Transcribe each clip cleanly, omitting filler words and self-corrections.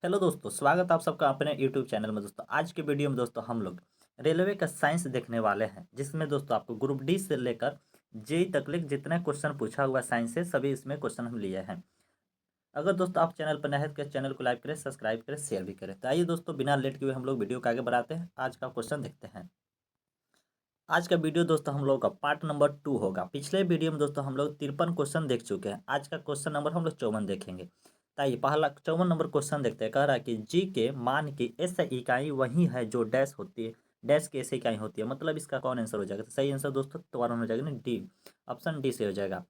Hello दोस्तों, स्वागत आप सबका अपने यूट्यूब चैनल में। दोस्तों आज के वीडियो में दोस्तों हम लोग रेलवे का साइंस देखने वाले हैं, जिसमें दोस्तों आपको ग्रुप डी से लेकर जेई तकलीफ जितने क्वेश्चन पूछा हुआ साइंस से सभी इसमें क्वेश्चन हम लिए हैं। अगर दोस्तों आप चैनल पर नए हैं तो चैनल को लाइक करें, सब्सक्राइब करें, शेयर भी करें। तो आइए दोस्तों बिना लेट किए हुए हम लोग वीडियो को आगे बढ़ाते हैं। आज का क्वेश्चन देखते हैं। आज का वीडियो दोस्तों हम लोग का पार्ट नंबर 2 होगा। पिछले वीडियो में दोस्तों हम लोग 53 क्वेश्चन देख चुके हैं। आज का क्वेश्चन नंबर हम लोग 54 देखेंगे। तो आइए पहला 54 नंबर क्वेश्चन देखते हैं। कह रहा है कि जी के मान की एस इकाई वही है जो डैश होती है, डैश की एस इकाई होती है। मतलब इसका कौन आंसर हो जाएगा? तो सही आंसर दोस्तों त्वरण हो जाएगा ना, डी। ऑप्शन डी से हो जाएगा।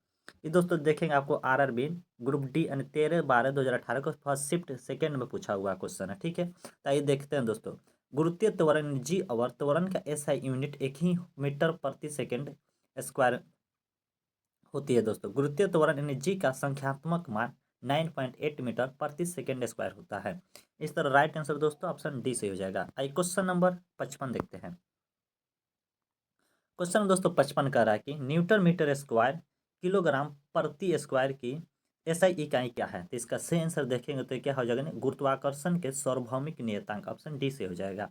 ये दोस्तों देखेंगे आपको आरआरबी ग्रुप डी यानी 13/12/2018 को फर्स्ट शिफ्ट सेकेंड में पूछा हुआ क्वेश्चन है। ठीक है, तो आइए देखते हैं दोस्तों। गुरुत्वीय त्वरण जी और त्वरण का एसआई यूनिट एक ही मीटर प्रति सेकंड स्क्वायर होती है। दोस्तों गुरुत्वीय त्वरण यानी जी का संख्यात्मक मान 9.8 मीटर प्रति सेकंड स्क्वायर होता है। इस तरह राइट आंसर दोस्तों ऑप्शन डी से हो जाएगा। आइए क्वेश्चन नंबर 55 देखते हैं। क्वेश्चन दोस्तों 55 कह रहा है कि न्यूटन मीटर स्क्वायर किलोग्राम प्रति स्क्वायर की एसआई इकाई क्या है? तो इसका सही आंसर देखेंगे तो क्या हो जाएगा ना, गुरुत्वाकर्षण के सार्वभौमिक नियतांक। ऑप्शन डी से हो जाएगा।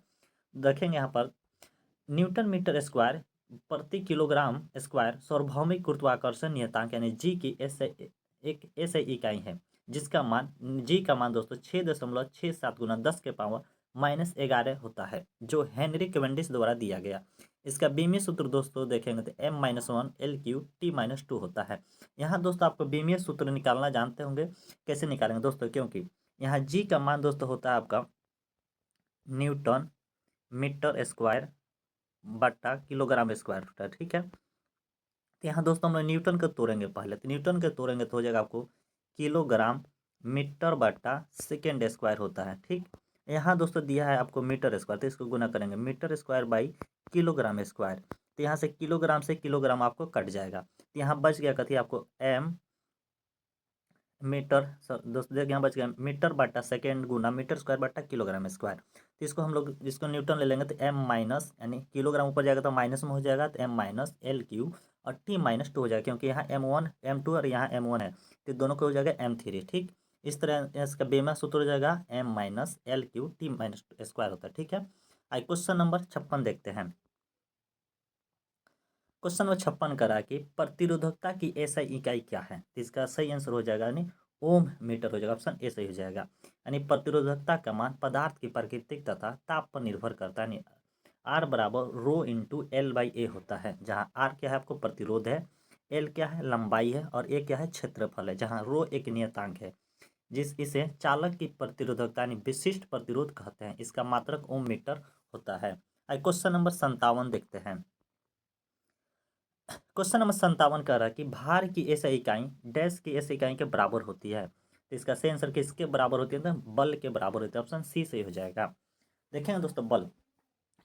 देखेंगे यहाँ पर न्यूटन मीटर स्क्वायर प्रति किलोग्राम स्क्वायर सार्वभौमिक गुरुत्वाकर्षण नियतांक यानी जी की एक एसआई इकाई है, जिसका मान जी का मान दोस्तों 6.67 गुना 10⁻⁻11 होता है, जो हेनरी कैवेंडिश द्वारा दिया गया। इसका बीमीय सूत्र दोस्तों देखेंगे तो M-1 L³ T-2 होता है। यहाँ दोस्तों आपको बीमीय सूत्र निकालना जानते होंगे, कैसे निकालेंगे दोस्तों? क्योंकि यहाँ जी का मान दोस्तों होता है आपका न्यूटन मीटर स्क्वायर बट्टा किलोग्राम स्क्वायर होता है। ठीक है, तो यहाँ दोस्तों हम लोग न्यूटन का तोड़ेंगे पहले। तो न्यूटन के तोड़ेंगे तो हो जाएगा आपको किलोग्राम मीटर बट्टा सेकेंड स्क्वायर होता है। ठीक, यहाँ दोस्तों दिया है आपको मीटर स्क्वायर, तो इसको गुना करेंगे metre square by kilogram square. तो यहाँ से किलोग्राम आपको कट जाएगा, तो यहाँ बच गया कथी आपको एम मीटर। दोस्तों देखिए यहाँ बच गया मीटर बट्टा सेकेंड गुना मीटर स्क्वायर बट्टा किलोग्राम स्क्वायर। तो इसको हम लोग इसको न्यूटन ले लेंगे तो एम माइनस यानी किलोग्राम ऊपर जाएगा तो माइनस में हो जाएगा, तो M-L³ और T-2 हो जाएगा, क्योंकि यहाँ M1 M2 और यहाँ M1 है, तो दोनों को हो जाएगा M3। ठीक, इस तरह इसका बेमा सूत्र हो जाएगा M-L³ T-2 होता है। ठीक है, आई क्वेश्चन नंबर 56 देखते हैं। क्वेश्चन नंबर 56 करा कि प्रतिरोधकता की एसआई इकाई क्या है? तो इसका सही आंसर हो जाएगा यानी ओम मीटर हो जाएगा। ऑप्शन ए सही हो जाएगा। यानी प्रतिरोधकता का मान पदार्थ की प्रकृतिक तथा ताप पर निर्भर करता है। आर बराबर रो इंटू एल बाई ए होता है, जहाँ आर क्या है आपको प्रतिरोध है, एल क्या है लंबाई है, और ए क्या है क्षेत्रफल है, जहाँ रो एक नियतांक है। इसे चालक की प्रतिरोधकता यानी विशिष्ट प्रतिरोध कहते हैं। इसका मात्रक ओम मीटर होता है। क्वेश्चन नंबर 57 देखते हैं। क्वेश्चन नंबर 57 कह रहा है कि भार की एस इकाई डैश की एस इकाई के बराबर होती है। तो इसका सही आंसर किसके बराबर होती है? तो बल के बराबर होती है। ऑप्शन सी सही हो जाएगा। देखेंगे दोस्तों, बल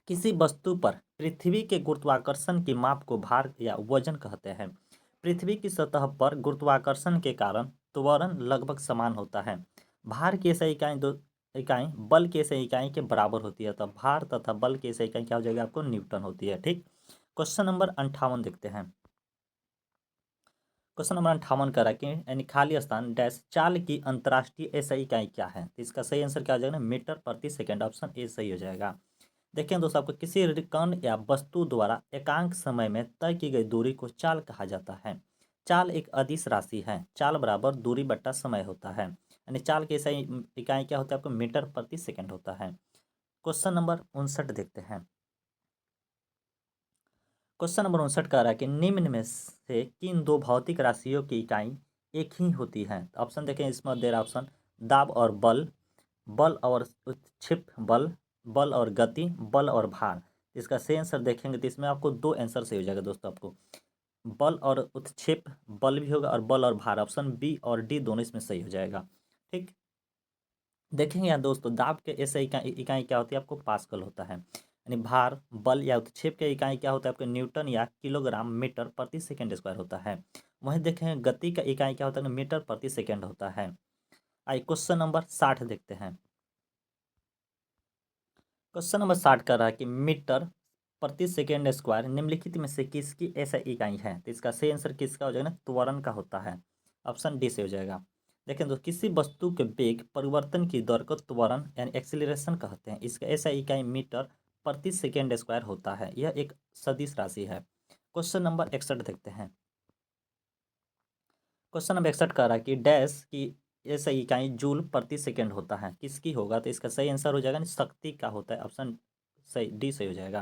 किसी वस्तु पर पृथ्वी के गुरुत्वाकर्षण की माप को भार या वजन कहते हैं। पृथ्वी की सतह पर गुरुत्वाकर्षण के कारण त्वरण लगभग समान होता है। भार की ऐसी इकाई बल की ऐसी इकाई के बराबर होती है। तो भार तथा बल की ऐसी इकाई क्या हो जाएगी आपको? न्यूटन होती है। ठीक, क्वेश्चन नंबर 58 देखते हैं। क्वेश्चन नंबर 58 कह रहा है कि यानी खाली स्थान डैश चाल की अंतर्राष्ट्रीय एसआई इकाई क्या है? तो इसका सही आंसर क्या हो जाएगा? मीटर प्रति सेकंड। ऑप्शन ए सही हो जाएगा। देखिए दोस्तों, आपको किसी कण या वस्तु द्वारा एकांक समय में तय की गई दूरी को चाल कहा जाता है। चाल एक अदिश राशि है। चाल बराबर दूरी बट्टा समय होता है, यानी चाल की एसआई इकाई क्या होता है आपको? मीटर प्रति सेकंड होता है। क्वेश्चन नंबर 59 देखते हैं। क्वेश्चन नंबर 59 कह रहा है कि निम्न में से किन दो भौतिक राशियों की इकाई एक ही होती है? ऑप्शन देखें, इसमें दे रहा ऑप्शन दाब और बल, बल और उत्क्षेप बल, बल और गति, बल और भार। इसका सही आंसर देखेंगे तो इसमें आपको दो आंसर सही हो जाएगा दोस्तों। आपको बल और उत्क्षेप बल भी होगा और बल और भार। ऑप्शन बी और डी दोनों इसमें सही हो जाएगा। ठीक, देखेंगे यहाँ दोस्तों, दाब के ऐसे इकाई क्या होती है आपको? पास्कल होता है। यानी भार बल या उत्क्षेप के इकाई क्या होता है आपको? न्यूटन या किलोग्राम मीटर प्रति सेकंड स्क्वायर होता है। वहीं देखेंगे गति का इकाई क्या होता है? मीटर प्रति सेकंड होता है। आइए क्वेश्चन नंबर 60 देखते हैं। क्वेश्चन नंबर 60 कर रहा है कि मीटर प्रति सेकेंड स्क्वायर निम्नलिखित में से किसकी ऐसा इकाई है? तो इसका सही आंसर किसका हो जाएगा ना? त्वरण का होता है। ऑप्शन डी से हो जाएगा। देखें तो किसी वस्तु के वेग परिवर्तन की दर को त्वरण यानी एक्सीलरेशन कहते हैं। इसका ऐसा इकाई मीटर प्रति सेकेंड स्क्वायर होता है। यह एक सदिश राशि है। क्वेश्चन नंबर 61 देखते हैं। क्वेश्चन नंबर 61 कह रहा है कि डैश की ऐसा इकाई जूल प्रति सेकेंड होता है। किसकी होगा? तो इसका सही आंसर हो जाएगा ना, शक्ति का होता है। ऑप्शन सही डी सही हो जाएगा।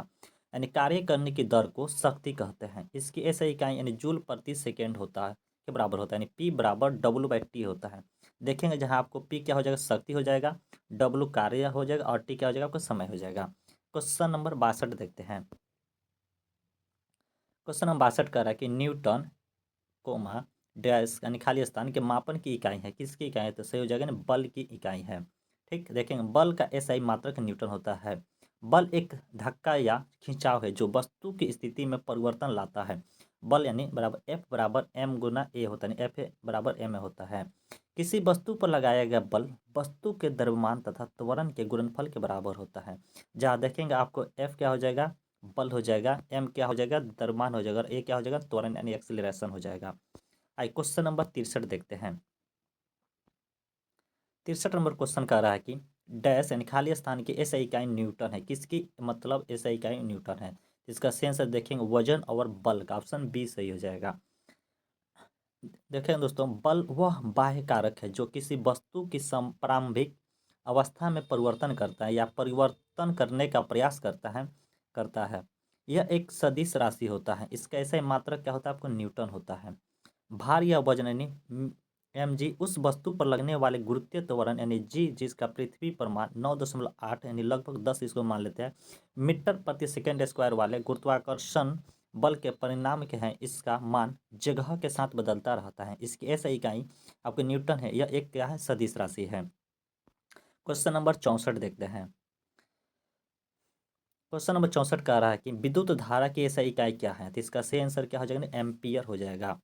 यानी कार्य करने की दर को शक्ति कहते हैं। इसकी ऐसा इकाई यानी जूल प्रति सेकेंड होता है के बराबर होता है, यानी पी बराबर W/T होता है। देखेंगे जहाँ आपको पी क्या हो जाएगा, शक्ति हो जाएगा, W कार्य हो जाएगा और टी क्या हो जाएगा, आपका समय हो जाएगा। क्वेश्चन नंबर 62 देखते हैं। क्वेश्चन नंबर 62 कह रहा है कि न्यूटन कोमा डैश यानी खाली स्थान के मापन की इकाई है। किसकी इकाई है? तो सही हो जाएगा ना, बल की इकाई है। ठीक, देखेंगे बल का SI मात्रक न्यूटन होता है। बल एक धक्का या खिंचाव है जो वस्तु की स्थिति में परिवर्तन लाता है। बल यानी बराबर F बराबर M गुना A होता है, F बराबर M होता है। किसी वस्तु पर लगाया गया बल वस्तु के द्रव्यमान तथा त्वरण के गुणनफल के बराबर होता है। जहाँ देखेंगे आपको F क्या हो जाएगा, बल हो जाएगा, M क्या हो जाएगा, द्रव्यमान हो जाएगा, और A क्या हो जाएगा, त्वरण यानी एक्सीलरेशन हो जाएगा। आइए क्वेश्चन नंबर 63 देखते हैं। 63 नंबर क्वेश्चन कह रहा है कि डैश यानी खाली स्थान की SI इकाई न्यूटन है। किसकी मतलब SI इकाई न्यूटन है? इसका सही आंसर देखेंगे वजन और बल का, ऑप्शन बी सही हो जाएगा। देखें दोस्तों, बल वह बाह्य कारक है जो किसी वस्तु की प्रारंभिक अवस्था में परिवर्तन करता है या परिवर्तन करने का प्रयास करता है। यह एक सदिश राशि होता है। इसका ऐसा मात्रक क्या होता है, आपको न्यूटन होता है। भार या वजन यानी mg उस वस्तु पर लगने वाले गुरुत्वीय त्वरण यानी g, जिसका पृथ्वी पर मान 9.8 यानी लगभग 10 इसको मान लेते हैं मीटर प्रति सेकेंड स्क्वायर वाले गुरुत्वाकर्षण बल के परिणाम के हैं। इसका मान जगह के साथ बदलता रहता है। इसकी ऐसा इकाई आपको न्यूटन है। यह एक क्या है, सदिश राशि है। क्वेश्चन नंबर 64 देखते हैं। क्वेश्चन नंबर 64 कह रहा है कि विद्युत धारा की ऐसा इकाई क्या है? तो इसका सही आंसर क्या हो जाएगा, एम्पियर हो जाएगा।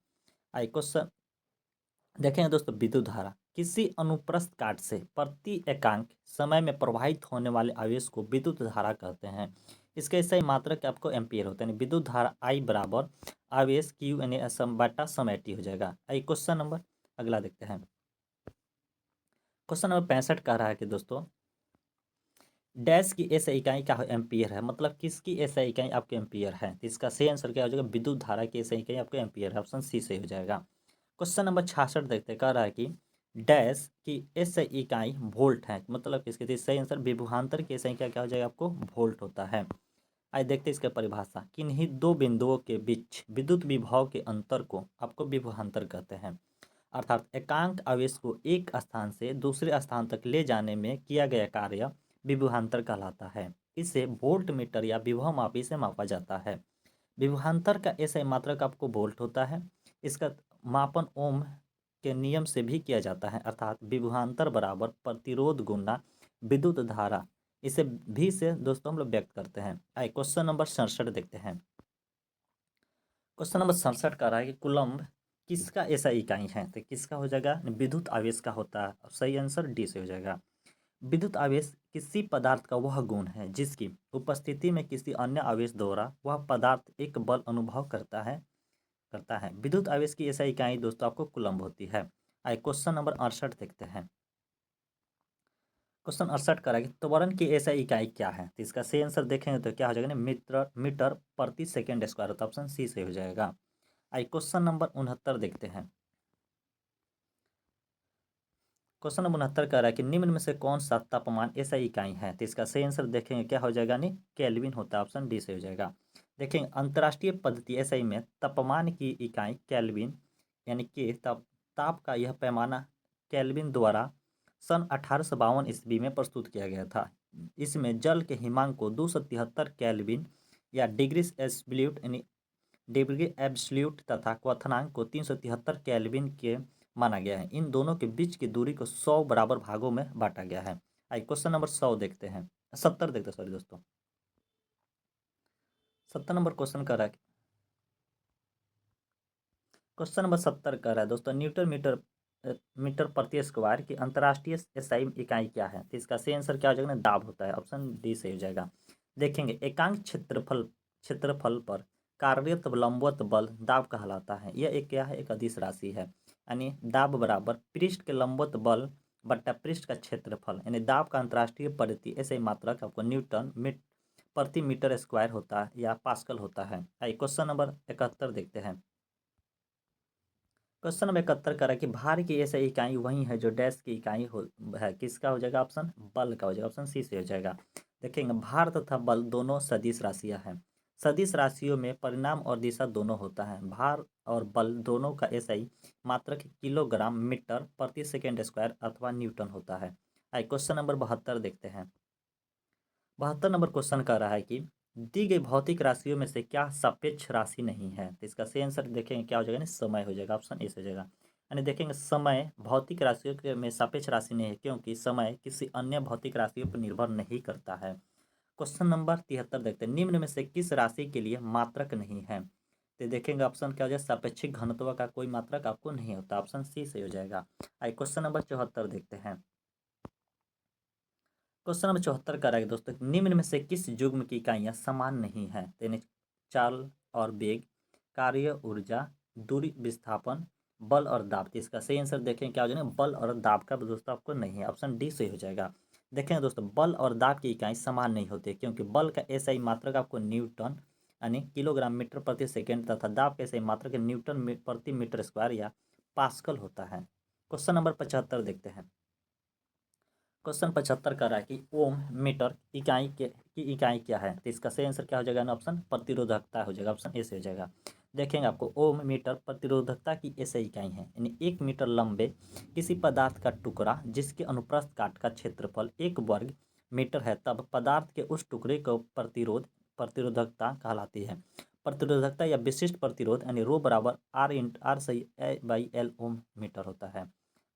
आई क्वेश्चन देखेंगे दोस्तों, विद्युत धारा किसी अनुप्रस्थ काट से प्रति एकांक समय में प्रवाहित होने वाले आवेश को विद्युत धारा कहते हैं। इसका सही मात्रक आपको एम्पियर होता है। यानी विद्युत धारा I बराबर आवेश Q यानी बटा समय T हो जाएगा। आई क्वेश्चन नंबर अगला देखते हैं। क्वेश्चन नंबर 65 कह रहा है कि दोस्तों डैश की ऐसा इकाई क्या है, एम्पियर है। मतलब किसकी ऐसा इकाई आपके एम्पियर है? तो इसका सही आंसर क्या हो जाएगा, विद्युत धारा की ऐसा इकाई आपको एम्पियर है। ऑप्शन सी सही हो जाएगा। क्वेश्चन नंबर 66 देखते हैं। कह रहा है कि डैश की ऐसा इकाई वोल्ट है। मतलब किसके? तो सही आंसर विभवांतर की ऐसा इकाई क्या हो जाएगा, आपको वोल्ट होता है। आइए देखते हैं इसका परिभाषा। किन्हीं दो बिंदुओं के बीच विद्युत विभव के अंतर को आपको विभवांतर कहते हैं। अर्थात एकांक आवेश को एक स्थान से दूसरे स्थान तक ले जाने में किया गया कार्य विभवांतर कहलाता है। इसे वोल्ट मीटर या विभव मापी से मापा जाता है। विभवांतर का ऐसा मात्रक आपको वोल्ट होता है। इसका मापन ओम के नियम से भी किया जाता है। अर्थात विभवांतर बराबर प्रतिरोध गुना विद्युत धारा। इसे भी से दोस्तों हम लोग व्यक्त करते हैं। आइए क्वेश्चन नंबर 67 देखते हैं। क्वेश्चन नंबर 67 का रहा है कि कुलम्ब किसका ऐसा इकाई है? तो किसका हो जाएगा, विद्युत आवेश का होता है। सही आंसर डी से हो जाएगा। विद्युत आवेश किसी पदार्थ का वह गुण है जिसकी उपस्थिति में किसी अन्य आवेश द्वारा वह पदार्थ एक बल अनुभव करता है। विद्युत आवेश की ऐसा इकाई दोस्तों आपको कूलम्ब होती है। आइए क्वेश्चन नंबर 68 देखते हैं। क्वेश्चन 68 करा कि त्वरण की ऐसा इकाई क्या है? तो इसका सही आंसर देखेंगे तो क्या हो जाएगा ना, मीटर प्रति सेकेंड स्क्वायर होता है। ऑप्शन सी सही हो जाएगा। आइए क्वेश्चन नंबर 69 देखते हैं। क्वेश्चन नंबर 69 कह रहा है कि निम्न में से कौन सा तापमान ऐसा इकाई है? तो इसका सही आंसर देखेंगे क्या हो जाएगा, नहीं केल्विन होता है। ऑप्शन डी से हो जाएगा। देखेंगे अंतर्राष्ट्रीय पद्धति एसआई में तापमान की इकाई केल्विन यानी कि ताप का यह पैमाना केल्विन द्वारा सन 1852 ईस्वी में प्रस्तुत किया गया था। इसमें जल के हिमांक को 273 केल्विन या डिग्री एब्सोल्यूट यानी डिग्री एब्सोल्यूट तथा क्वथनांक को 373 केल्विन के माना गया है। इन दोनों के बीच की दूरी को 100 बराबर भागों में बांटा गया है। आइए क्वेश्चन नंबर 100 देखते हैं, 70 देखते हैं, सॉरी दोस्तों। 70 नंबर क्वेश्चन कर रहा है, क्वेश्चन नंबर 70 कर रहा है दोस्तों, न्यूटन मीटर प्रति स्क्वायर की अंतर्राष्ट्रीय एसआई इकाई क्या है? तो इसका सही आंसर क्या हो जाएगा ना, दाब होता है। ऑप्शन डी सही हो जाएगा। देखेंगे एकांक क्षेत्रफल पर कार्यरत लंबवत बल दाब कहलाता है। यह एक क्या है, एक अदिश राशि है। यानी दाब बराबर पृष्ठ के लंबवत बल बट्टा पृष्ठ का क्षेत्रफल, यानी दाब का अंतर्राष्ट्रीय परिधि ऐसे ही मात्रक आपको न्यूटन प्रति मीटर स्क्वायर होता है या पास्कल होता है। आइए क्वेश्चन नंबर 71 देखते हैं। क्वेश्चन नंबर 71 कह रहा है कि भार की ऐसे इकाई वही है जो डैश की इकाई हो है, किसका हो जाएगा ऑप्शन बल का हो जाएगा, ऑप्शन सी से हो जाएगा। देखेंगे भार तथा बल दोनों सदिश राशियां हैं। सदिश राशियों में परिमाण और दिशा दोनों होता है। भार और बल दोनों का एसआई मात्रक किलोग्राम मीटर प्रति सेकेंड स्क्वायर अथवा न्यूटन होता है। आइए क्वेश्चन नंबर 72 देखते हैं। 72 नंबर क्वेश्चन कह रहा है कि दी गई भौतिक राशियों में से क्या सापेक्ष राशि नहीं है, तो इसका सही आंसर देखेंगे क्या हो जाएगा ना, समय हो जाएगा, ऑप्शन ए हो जाएगा। यानी देखेंगे समय भौतिक राशियों के में सापेक्ष राशि नहीं है, क्योंकि समय किसी अन्य भौतिक राशियों पर निर्भर नहीं करता है। क्वेश्चन नंबर 73 देखते हैं। निम्न में से किस राशि के लिए मात्रक नहीं है, तो देखेंगे ऑप्शन क्या हो जाएगा, सापेक्षिक घनत्व का कोई मात्रक आपको नहीं होता, ऑप्शन सी से हो जाएगा। आइए क्वेश्चन नंबर 74 देखते हैं। क्वेश्चन नंबर 74 का रहेगा दोस्तों, निम्न में से किस युग्म की इकाइयां समान नहीं है, यानी चाल और वेग, कार्य ऊर्जा, दूरी विस्थापन, बल और दाब। तो इसका सही आंसर देखें क्या हो जाएगा, बल और दाब का दोस्तों आपको नहीं है, ऑप्शन डी से हो जाएगा। देखें दोस्तों बल और दाब की इकाई समान नहीं होती, क्योंकि बल का एसआई मात्रक आपको न्यूटन यानी किलोग्राम मीटर प्रति सेकेंड तथा दाब का एसआई मात्रक न्यूटन प्रति मीटर स्क्वायर या पास्कल होता है। क्वेश्चन नंबर 75 देखते हैं। क्वेश्चन 75 कर रहा है कि ओम मीटर की इकाई क्या है, तो इसका सही आंसर क्या हो जाएगा ना, ऑप्शन प्रतिरोधकता हो जाएगा, ऑप्शन ए से हो जाएगा। देखेंगे आपको ओम मीटर प्रतिरोधकता की ऐसे इकाई है, यानी 1 मीटर लंबे किसी पदार्थ का टुकड़ा जिसके अनुप्रस्थ काट का क्षेत्रफल 1 वर्ग मीटर है, तब पदार्थ के उस टुकड़े को प्रतिरोधकता कहलाती है। प्रतिरोधकता या विशिष्ट प्रतिरोध यानी रो बराबर आर सही बाई एल ओम मीटर होता है।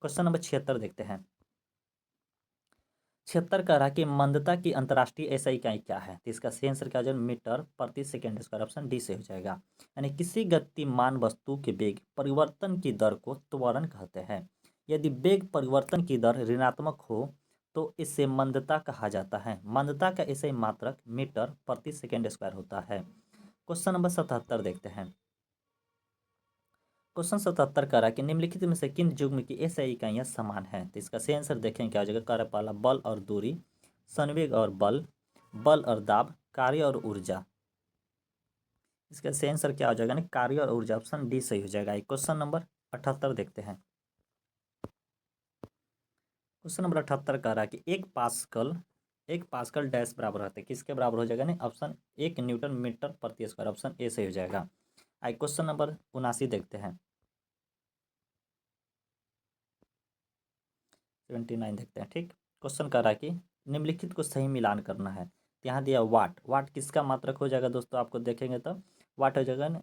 क्वेश्चन नंबर 76 देखते हैं। 76 कह रहा कि मंदता की अंतर्राष्ट्रीय ऐसा इकाई क्या है, तो इसका सही आंसर क्या हो जाएगा, मीटर प्रति सेकेंड स्क्वायर, ऑप्शन डी से हो जाएगा। यानी किसी गतिमान वस्तु के वेग परिवर्तन की दर को त्वरण कहते हैं। यदि वेग परिवर्तन की दर ऋणात्मक हो तो इसे मंदता कहा जाता है। मंदता का ऐसे मात्रक मीटर प्रति सेकेंड स्क्वायर होता है। क्वेश्चन नंबर 77 देखते हैं। क्वेश्चन 77 कह रहा है कि निम्नलिखित में से किन युग्म की एसआई इकाइयां समान हैं, तो इसका सही आंसर देखें क्या हो जाएगा, कार्यपाला बल और दूरी, संवेग और बल, बल और दाब, कार्य और ऊर्जा। इसका सही आंसर क्या हो जाएगा ना, कार्य और ऊर्जा, ऑप्शन डी सही हो जाएगा। क्वेश्चन नंबर 78 देखते हैं। क्वेश्चन नंबर 78 कह रहा है कि एक पास्कल डैश बराबर होता है, किसके बराबर हो जाएगा ना, ऑप्शन 1 न्यूटन मीटर प्रति स्क्वायर, ऑप्शन ए सही हो जाएगा। आई क्वेश्चन नंबर 79 देखते हैं। 79 देखते हैं। ठीक, क्वेश्चन कर रहा है कि निम्नलिखित को सही मिलान करना है, तो यहाँ दिया वाट, वाट किसका मात्रक हो जाएगा दोस्तों, आपको देखेंगे तो वाट हो जाएगा ना,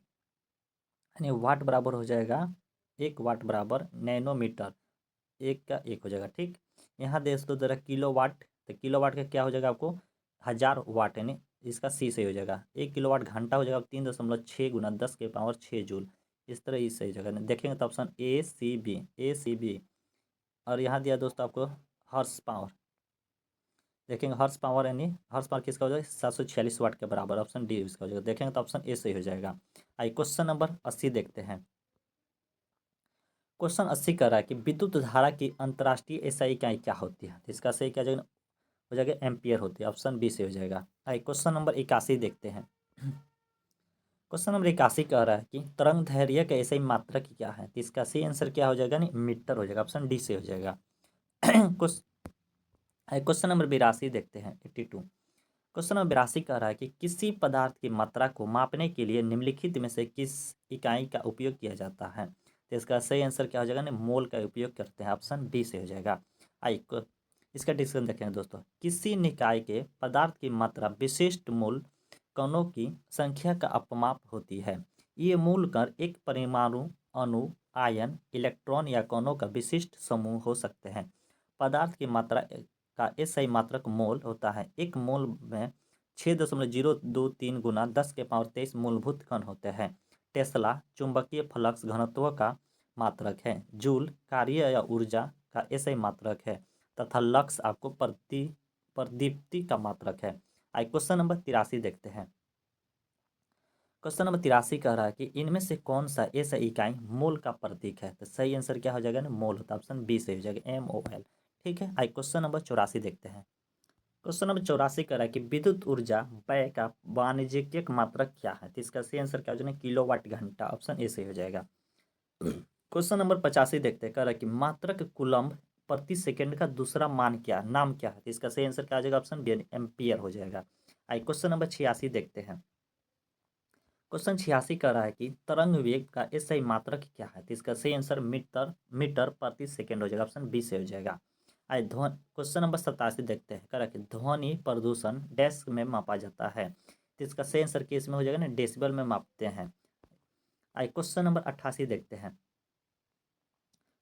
यानी वाट बराबर हो जाएगा 1 वाट बराबर नैनोमीटर, एक का एक हो जाएगा। ठीक, यहाँ दोस्तों जरा किलो वाट, तो किलो वाट का क्या हो जाएगा आपको 1000 वाट, यानी इसका सी सही हो जाएगा। 1 किलोवाट घंटा हो जाएगा 3.6 गुना 10 के पावर 6 जूल, इस तरह ये सही हो जाएगा। देखेंगे तो ऑप्शन ए सी बी। और यहाँ दिया दोस्तों आपको हॉर्स पावर, देखेंगे हॉर्स पावर यानी हॉर्स पावर किसका हो जाएगा 746 वाट के बराबर, ऑप्शन डी इसका हो जाएगा। देखेंगे तो ऑप्शन ए सही हो जाएगा। आइए क्वेश्चन नंबर 80 देखते हैं। क्वेश्चन 80 कर रहा है कि विद्युत धारा की अंतर्राष्ट्रीय एसआई इकाई क्या होती है, तो इसका सही क्या हो जाएगा एम्पियर होती है, ऑप्शन बी से हो जाएगा। आइए क्वेश्चन नंबर 81 देखते हैं। क्वेश्चन नंबर 81 कह रहा है कि तरंग दैर्घ्य का एसआई मात्रक क्या है, तो इसका सही आंसर क्या हो जाएगा नहीं, मीटर हो जाएगा, ऑप्शन डी से हो जाएगा। क्वेश्चन नंबर 82 देखते हैं 82। क्वेश्चन नंबर 82 कह रहा है कि किसी पदार्थ की मात्रा को मापने के लिए निम्नलिखित में से किस इकाई का उपयोग किया जाता है, तो इसका सही आंसर क्या हो जाएगा ना, मोल का उपयोग करते हैं, ऑप्शन डी से हो जाएगा। आइए इसका डिस्कशन देखेंगे दोस्तों। किसी निकाय के पदार्थ की मात्रा विशिष्ट मूल कणों की संख्या का अपमाप होती है। ये मूल कण एक परमाणु, अणु, आयन, इलेक्ट्रॉन या कणों का विशिष्ट समूह हो सकते हैं। पदार्थ की मात्रा का एसआई मात्रक मोल होता है। एक मोल में 6.023 गुना 10 के पावर 23 मूलभूत कण होते हैं। टेस्ला चुंबकीय फ्लक्स घनत्व का मात्रक है। जूल कार्य या ऊर्जा का एसआई मात्रक है, तथा लक्स आपको प्रदीप्ति का मात्रक है। आइए क्वेश्चन नंबर 83 देखते हैं। क्वेश्चन नंबर 83 कह रहा है कि इनमें से कौन सा ऐसा इकाई मोल का प्रतीक है। तो सही आंसर क्या हो जाएगा ना, मोल होता है। ऑप्शन बी सही हो जाएगा, MOL। ठीक है, आइए क्वेश्चन नंबर 84 देखते हैं। क्वेश्चन नंबर 84 कह रहा है कि विद्युत ऊर्जा व्यय का वाणिज्यिक मात्रक क्या है। तो इसका सही आंसर क्या हो जाएगा, किलोवाट घंटा। ऑप्शन ए सही हो जाएगा। क्वेश्चन नंबर 85 देखते हैं, कह रहा है कि मात्रक कूलम्ब प्रति सेकंड का दूसरा मान क्या नाम क्या है। तो इसका सही आंसर क्या हो जाएगा, ऑप्शन बी एम्पियर हो जाएगा। आइए क्वेश्चन नंबर 86 देखते हैं। क्वेश्चन 86 कह रहा है कि तरंग वेग का SI मात्रक क्या है। तो इसका सही आंसर मीटर मीटर प्रति सेकंड हो जाएगा। ऑप्शन बी से हो जाएगा। आइए ध्वनि क्वेश्चन नंबर 87 देखते हैं, कह रहा है कि ध्वनि प्रदूषण डैश में मापा जाता है। तो इसका सही आंसर केस में हो जाएगा ना, डेसिबल में मापते हैं। आइए क्वेश्चन नंबर 88 देखते हैं।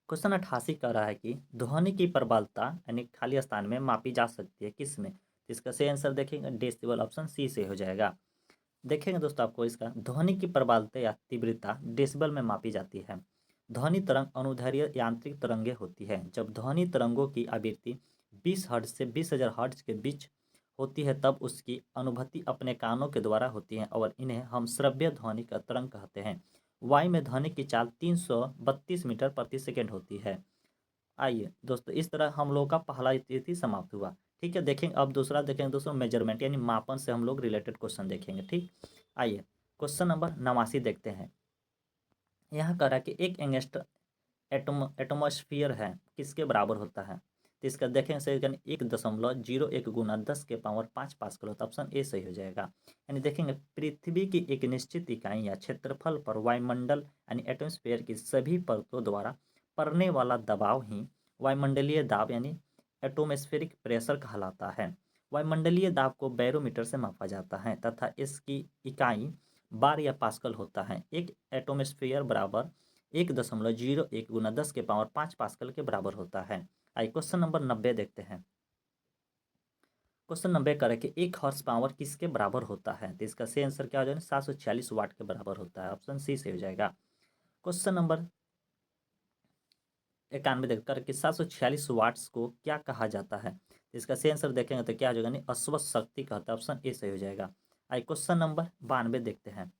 क्वेश्चन 88 कह रहा है कि ध्वनि की प्रबलता यानी खाली स्थान में मापी जा सकती है किस में। तो इसका सही आंसर देखेंगे डेसिबल। ऑप्शन सी से हो जाएगा। देखेंगे दोस्तों, आपको इसका ध्वनि की प्रबलता या तीव्रता डेसिबल में मापी जाती है। ध्वनि तरंग अनुदैर्ध्य यांत्रिक तरंगे होती है। जब ध्वनि तरंगों की आवृत्ति 20 हर्ट्ज से 20,000 हर्ट्ज के बीच होती है तब उसकी अनुभूति अपने कानों के द्वारा होती है और इन्हें हम श्रव्य ध्वनि का तरंग कहते हैं। वायु में ध्वनि की चाल 332 मीटर प्रति सेकेंड होती है। आइए दोस्तों, इस तरह हम लोग का पहला स्थिति समाप्त हुआ। ठीक है, देखेंगे अब दूसरा देखेंगे दोस्तों, मेजरमेंट यानी मापन से हम लोग रिलेटेड क्वेश्चन देखेंगे। ठीक, आइए क्वेश्चन नंबर 89 देखते हैं। यहाँ कह रहा है कि एक एंगस्ट्र एटमोस्फियर है किसके बराबर होता है। तो इसका देखेंगे सही, यानी 1.01 गुना 10 के पावर 5 पास्कल होता है। ऑप्शन ए सही हो जाएगा। यानी देखेंगे पृथ्वी की एक निश्चित इकाई या क्षेत्रफल पर वायुमंडल यानी एटमोस्फेयर की सभी परतों द्वारा पड़ने वाला दबाव ही वायुमंडलीय दाब यानी एटमोस्फेरिक प्रेशर कहलाता है। वायुमंडलीय दाब को बैरोमीटर से मापा जाता है तथा इसकी इकाई बार या पास्कल होता है। एक एटमोस्फेयर बराबर 1.01 गुना 10 के पावर 5 पास्कल के बराबर होता है। आइए क्वेश्चन नंबर 90 देखते हैं। क्वेश्चन 90 करें कि एक हॉर्स पावर किसके बराबर होता है। तो इसका सही आंसर क्या हो जाएगा, 746 वाट के बराबर होता है। ऑप्शन सी से हो जाएगा। क्वेश्चन नंबर 91 देखकर कि 746 वाट्स को क्या कहा जाता है। तो इसका सही आंसर देखेंगे तो क्या हो जाएगा, नहीं अश्वत्थ शक्ति कहता है। ऑप्शन ए सही हो जाएगा। आइए क्वेश्चन नंबर 92 देखते हैं।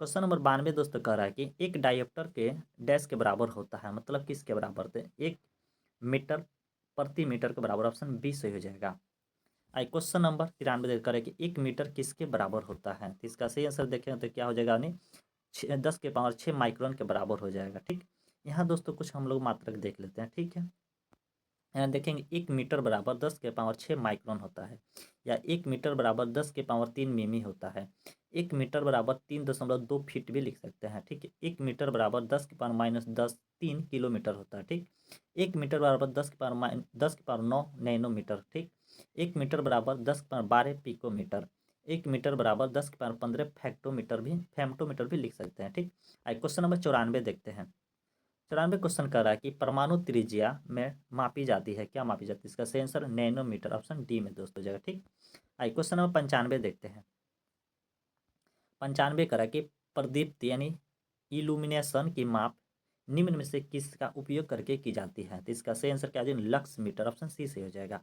क्वेश्चन नंबर 92 दोस्तों कह रहा है कि एक डायोप्टर के डैश के बराबर होता है, मतलब किसके बराबर थे, 1 मीटर प्रति मीटर के बराबर। ऑप्शन बी सही हो जाएगा। आई क्वेश्चन नंबर 93 करें कि 1 मीटर किसके बराबर होता है। तो इसका सही आंसर देखें तो क्या हो जाएगा, नहीं 10 के पावर 6 माइक्रोन के बराबर हो जाएगा। ठीक, यहाँ दोस्तों कुछ हम लोग मात्रक देख लेते हैं। ठीक है, यहाँ देखेंगे 1 मीटर बराबर 10 के पावर 6 माइक्रोन होता है, या 1 मीटर बराबर 10 के पावर 3 मिमी होता है। 1 मीटर बराबर 3.2 फीट भी लिख सकते हैं। ठीक है, 1 मीटर बराबर 10 के पावर -10 3 किलोमीटर होता है। ठीक, 1 मीटर बराबर 10 के पावर 9 नैनोमीटर। ठीक, 1 मीटर बराबर 10 के पावर 12 पिकोमीटर। 1 मीटर बराबर 10 के पावर 15 फेक्टोमीटर भी लिख सकते हैं। ठीक, आइए क्वेश्चन नंबर 94 देखते हैं। 94 क्वेश्चन कर रहा है कि परमाणु त्रिज्या में मापी जाती है, क्या मापी जाती है। इसका सही आंसर नैनोमीटर। ऑप्शन डी में दोस्तों हो जाएगा। ठीक, आइए क्वेश्चन नंबर 95 देखते हैं। 95 करा कि प्रदीप्ति यानी इल्यूमिनेशन की माप निम्न में से किसका उपयोग करके की जाती है। तो इसका सही आंसर क्या है, लक्स मीटर। ऑप्शन सी से हो जाएगा।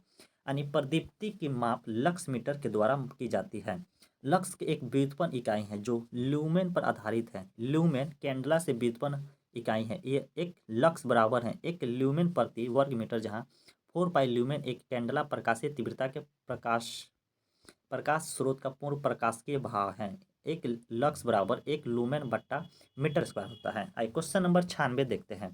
यानी प्रदीप्ति की माप लक्स मीटर के द्वारा की जाती है। लक्स की एक व्युत्पन्न इकाई है जो ल्यूमेन पर आधारित है। ल्यूमेन कैंडला से व्युत्पन्न इकाई है। ये एक लक्स बराबर है 1 ल्यूमेन प्रति वर्ग मीटर, जहाँ 4 पाई ल्यूमेन एक कैंडला प्रकाशीय तीव्रता के प्रकाश स्रोत का पूर्ण प्रकाशिय भाव है। एक लक्स बराबर 1 लूमेन बट्टा मीटर स्क्वायर होता है। आइए क्वेश्चन नंबर 96 देखते हैं।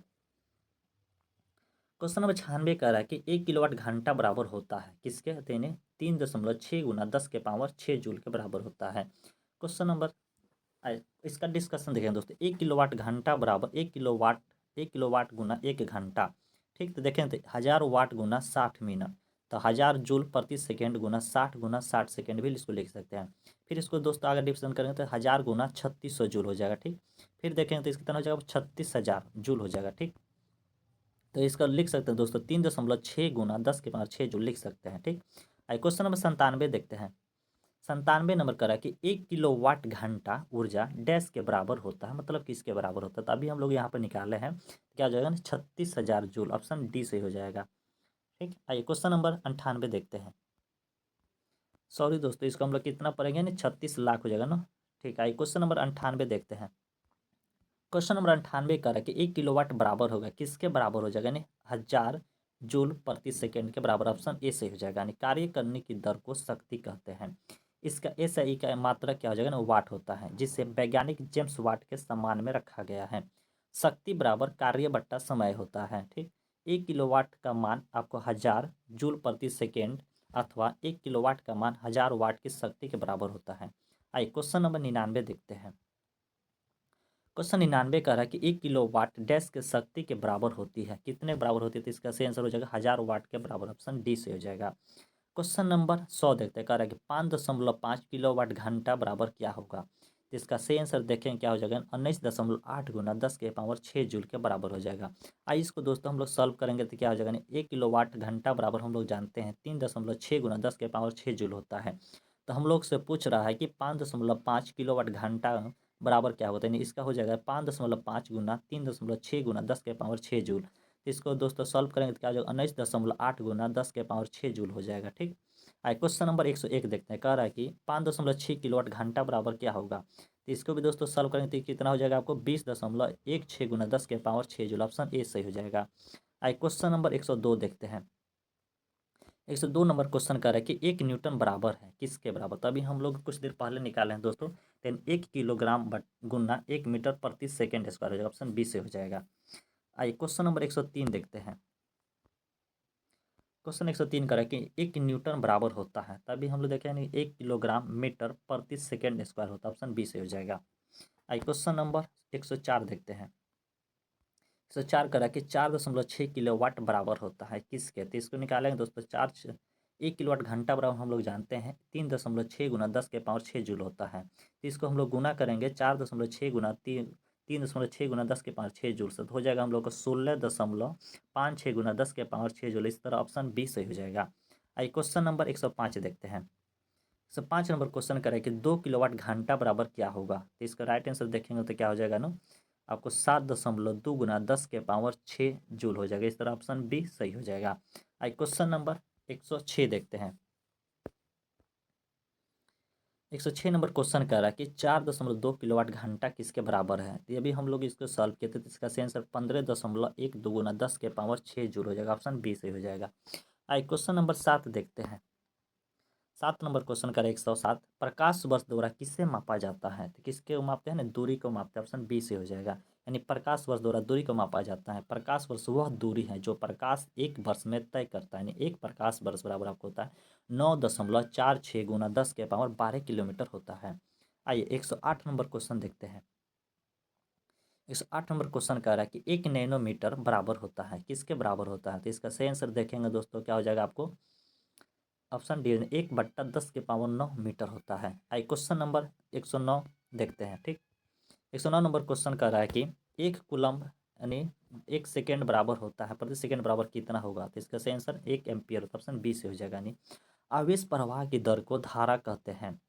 क्वेश्चन नंबर 96 कह रहा है कि 1 किलोवाट घंटा बराबर होता है किसके, 3.6 गुना 10 के पावर 6 जूल के बराबर होता है। क्वेश्चन नंबर इसका डिस्कशन देखें दोस्तों। 1 किलोवाट घंटा बराबर 1 किलोवाट गुना 1 घंटा। ठीक, तो देखें तो 1000 वाट गुना 60 मिनट, तो 1000 जूल प्रति सेकेंड गुना 60 गुना 60 सेकेंड भी इसको लिख सकते हैं। फिर इसको दोस्तों अगर डिविजन करेंगे तो 1000 गुना 3600 जूल हो जाएगा। ठीक, फिर देखेंगे तो इसका कितना हो जाएगा, 36,000 जूल हो जाएगा। ठीक, तो इसका लिख सकते हैं दोस्तों 3.6 गुना 10 के पावर 6 जूल लिख सकते हैं। ठीक, आइए क्वेश्चन नंबर 97 देखते हैं। 97 नंबर करा कि 1 किलोवाट घंटा ऊर्जा डैश के बराबर होता है, मतलब किसके बराबर होता है। तो अभी हम लोग यहाँ पर निकाले हैं, क्या हो जाएगा ना, 36,000 जूल। ऑप्शन डी से हो जाएगा। ठीक, आइए क्वेश्चन नंबर 98 देखते हैं। सॉरी दोस्तों, इसको हम लोग कितना पढ़ेंगे ना, 36 लाख हो जाएगा ना। ठीक है, क्वेश्चन नंबर 98 देखते हैं। क्वेश्चन नंबर 98 कह रहा है कि 1 किलोवाट बराबर होगा, किसके बराबर हो जाएगा, यानी 1000 जूल प्रति सेकेंड के बराबर। ऑप्शन ए सही हो जाएगा। यानी कार्य करने की दर को शक्ति कहते हैं। इसका एसआई का मात्रा क्या हो जाएगा ना, वाट होता है, जिसे वैज्ञानिक जेम्स वाट के सम्मान में रखा गया है। शक्ति बराबर कार्य बट्टा समय होता है। ठीक, 1 किलोवाट का मान आपको 1000 जूल प्रति सेकेंड अथवा 1 किलोवाट का मान 1000 वाट की शक्ति के बराबर होता है। आइए क्वेश्चन नंबर 99 देखते हैं। क्वेश्चन 99 कह रहा है कि 1 किलोवाट डैश के शक्ति के बराबर होती है, कितने के बराबर होती है, तो इसका सही आंसर हो जाएगा 1000 वाट के बराबर। ऑप्शन डी से हो जाएगा। क्वेश्चन नंबर 100 देखते हैं। कह रहा है कि 5.5 किलोवाट घंटा बराबर क्या होगा, तो इसका सही आंसर देखें क्या हो जाएगा, 19.8 गुना 10 के पावर 6 जूल के बराबर हो जाएगा। आइए इसको दोस्तों हम लोग सॉल्व करेंगे तो क्या हो जाएगा, 1 किलोवाट घंटा बराबर हम लोग जानते हैं 3.6 गुना 10 के पावर 6 जूल होता है। तो हम लोग से पूछ रहा है कि 5.5 किलोवाट घंटा बराबर क्या होता है, यानी इसका हो जाएगा 5.5 गुना 3.6 गुना 10 के पावर 6 जूल। तो इसको दोस्तों सॉल्व करेंगे तो क्या हो जाएगा, 19.8 गुना 10 के पावर 6 जूल हो जाएगा। ठीक, आइए क्वेश्चन नंबर 101 देखते हैं। कह रहा है कि 5.6 किलोवाट घंटा बराबर क्या होगा, तो इसको भी दोस्तों सॉल्व करेंगे तो कितना हो जाएगा आपको, 20.16 गुना 10 के पावर 6 जूल। ऑप्शन ए सही हो जाएगा। आइए क्वेश्चन नंबर 102 देखते हैं। 102 नंबर क्वेश्चन कर रहा है कि 1 न्यूटन बराबर है किसके बराबर, तभी हम लोग कुछ देर पहले निकाले हैं दोस्तों। देन 1 किलोग्राम गुना 1 मीटर प्रति सेकेंड स्क्वायर हो जाएगा। ऑप्शन बी से हो जाएगा। आइए क्वेश्चन नंबर 103 देखते हैं। क्वेश्चन 103 कर रहा है कि 1 न्यूटन बराबर होता है, तभी हम लोग देखें 1 किलोग्राम मीटर प्रति सेकेंड स्क्वायर होता है। ऑप्शन बी से हो जाएगा। आइए क्वेश्चन नंबर 104 देखते हैं। 104 करा कि 4.6 किलोवाट बराबर होता है किसके, तो इसको निकालेंगे दोस्तों। 1 किलोवाट घंटा बराबर हम लोग जानते हैं 3.6 गुना 10 के पावर 6 जूल होता है। तो इसको हम लोग गुना करेंगे 4.6 गुना 3.6 गुना 10 के पावर 6 जूल से, तो हो जाएगा हम लोग को 16.56 गुना 10 के पावर 6 जूल। इस तरह ऑप्शन बी सही हो जाएगा। आइए क्वेश्चन नंबर 105 देखते हैं। 105 नंबर क्वेश्चन करें कि 2 किलोवाट घंटा बराबर क्या होगा, तो इसका राइट आंसर देखेंगे तो क्या हो जाएगा ना, आपको 7.2 गुना 10 के पावर 6 जूल हो जाएगा। इस तरह ऑप्शन बी सही हो जाएगा। आइए क्वेश्चन नंबर 106 देखते हैं। 106 नंबर क्वेश्चन कह रहा है कि 4.2 किलोवाट घंटा किसके बराबर है, तो ये भी हम लोग इसको सॉल्व किए थे, तो इसका सही आंसर 15.12 गुना 10 के पावर 6 जूल हो जाएगा। ऑप्शन बी सही हो जाएगा। आइए क्वेश्चन नंबर 7 देखते हैं। 7 नंबर क्वेश्चन करें 107, प्रकाश वर्ष द्वारा किससे मापा जाता है, तो किसके को मापते हैं ना, दूरी को मापते हैं। ऑप्शन बी से हो जाएगा। यानी प्रकाश वर्ष द्वारा दूरी को मापा जाता है। प्रकाश वर्ष वह दूरी है जो प्रकाश एक वर्ष में तय करता है। यानी एक प्रकाश वर्ष बराबर आपको होता है 9.46 गुना 10 के पावर 12 किलोमीटर होता है। आइए 108 नंबर क्वेश्चन देखते हैं। 108 नंबर क्वेश्चन कह रहा है कि 1 नैनोमीटर बराबर होता है किसके बराबर होता है, तो इसका सही आंसर देखेंगे दोस्तों क्या हो जाएगा आपको, ऑप्शन डी 1/10 के पावर 9 मीटर होता है। आई क्वेश्चन नंबर 109 देखते हैं। ठीक, 109 नंबर क्वेश्चन कर रहा है कि 1 कूलम्ब यानी 1 सेकेंड बराबर होता है, प्रति सेकेंड बराबर कितना होगा, तो इसका सही आंसर 1 एम्पियर होता है। ऑप्शन बी से हो जाएगा। यानी आवेश प्रवाह की दर को धारा कहते हैं।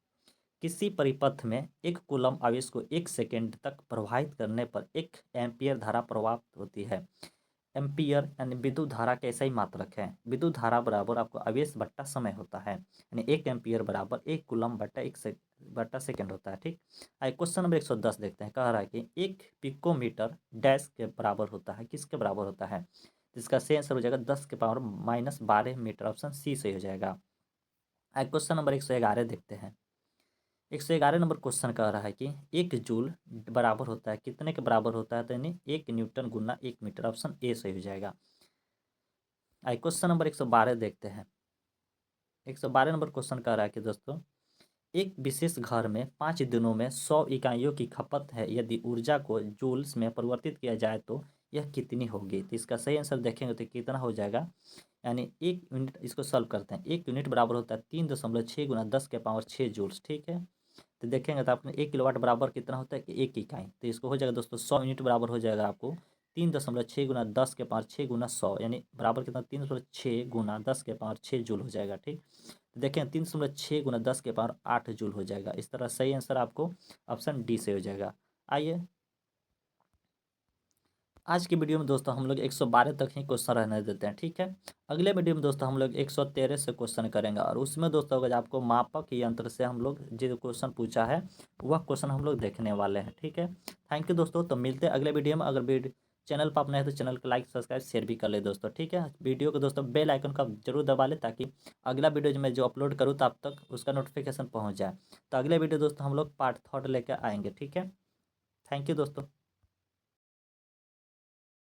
किसी परिपथ में 1 कूलम्ब आवेश को 1 सेकेंड तक प्रवाहित करने पर 1 एम्पियर धारा प्रवाहित होती है। एम्पियर यानी विद्युत धारा का ऐसा ही मात्रक है। विद्युत धारा बराबर आपको आवेश बट्टा समय होता है। यानी 1 एम्पियर बराबर 1 कूलम्ब बट्टा बट्टा सेकेंड होता है। ठीक, आइए क्वेश्चन नंबर 110 देखते हैं। कह रहा है कि 1 पिकोमीटर डैश के बराबर होता है किसके बराबर होता है, तो इसका सही आंसर हो जाएगा 10 के पावर -12 मीटर। ऑप्शन सी सही हो जाएगा। आइए क्वेश्चन नंबर 111 देखते हैं। 111 नंबर क्वेश्चन कह रहा है कि 1 जूल बराबर होता है कितने के बराबर होता है, तो यानी 1 न्यूटन गुना 1 मीटर। ऑप्शन ए सही हो जाएगा। आइए क्वेश्चन नंबर 112 देखते हैं। 112 नंबर क्वेश्चन कह रहा है कि दोस्तों एक विशेष घर में 5 दिनों में 100 इकाइयों की खपत है, यदि ऊर्जा को जूल्स में परिवर्तित किया जाए तो यह कितनी होगी, तो इसका सही आंसर देखेंगे तो कितना हो जाएगा, यानी 1 यूनिट। इसको सॉल्व करते हैं। 1 यूनिट बराबर होता है 3.6 गुना 10 के पावर 6 जूल्स। ठीक है, तो देखेंगे तो आपने 1 किलोवाट बराबर कितना होता है कि 1 इकाई, तो इसको हो जाएगा दोस्तों 100 यूनिट बराबर हो जाएगा आपको 3.6 गुना 10 के पावर 6 गुना 100, यानी बराबर कितना 3.6 गुना 10 के पावर 6 जूल हो जाएगा। ठीक, तो देखें 3.6 गुना 10 के पावर 8 जूल हो जाएगा। इस तरह सही आंसर आपको ऑप्शन डी से हो जाएगा। आइए आज की वीडियो में दोस्तों हम लोग 112 तक ही क्वेश्चन रहने देते हैं, ठीक है। अगले वीडियो में दोस्तों हम लोग 113 से क्वेश्चन करेंगे और उसमें दोस्तों अगर आपको मापक यंत्र से हम लोग जो क्वेश्चन पूछा है वह क्वेश्चन हम लोग देखने वाले हैं, ठीक है। थैंक यू दोस्तों, तो मिलते हैं अगले वीडियो में। अगर वीडियो चैनल पर अपना है तो चैनल को लाइक सब्सक्राइब शेयर भी कर ले दोस्तों, ठीक है। वीडियो को दोस्तों बेल आइकन का जरूर दबा ले ताकि अगला वीडियो जो मैं जो अपलोड करूँ तब तक उसका नोटिफिकेशन पहुँच जाए। तो अगले वीडियो दोस्तों हम लोग पार्ट थर्ड लेकर आएंगे, ठीक है। थैंक यू दोस्तों।